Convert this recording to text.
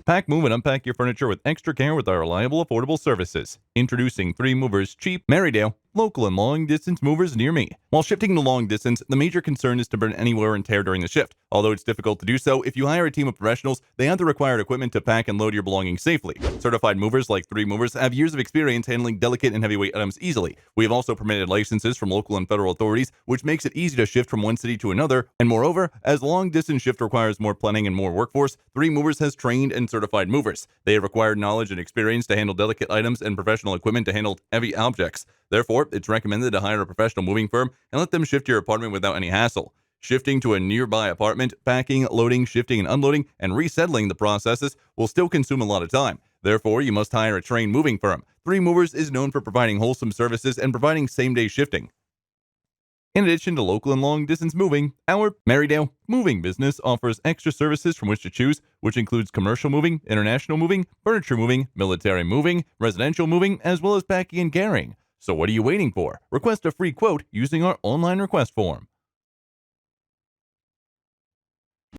Pack, move, and unpack your furniture with extra care with our reliable, affordable services. Introducing 3 Movers Cheap, Merrydale, local and long-distance movers near me. While shifting to long distance, the major concern is to prevent any wear and tear during the shift. Although it's difficult to do so, if you hire a team of professionals, they have the required equipment to pack and load your belongings safely. Certified movers like 3 Movers have years of experience handling delicate and heavyweight items easily. We have also permitted licenses from local and federal authorities, which makes it easy to shift from one city to another. And moreover, as long-distance shift requires more planning and more workforce, 3 Movers has trained and certified movers. They have required knowledge and experience to handle delicate items and professional equipment to handle heavy objects. Therefore, it's recommended to hire a professional moving firm and let them shift your apartment without any hassle. Shifting to a nearby apartment, packing, loading, shifting, and unloading, and resettling the processes will still consume a lot of time. Therefore, you must hire a trained moving firm. 3 Movers is known for providing wholesome services and providing same-day shifting. In addition to local and long-distance moving, our Merrydale moving business offers extra services from which to choose, which includes commercial moving, international moving, furniture moving, military moving, residential moving, as well as packing and carrying. So what are you waiting for? Request a free quote using our online request form.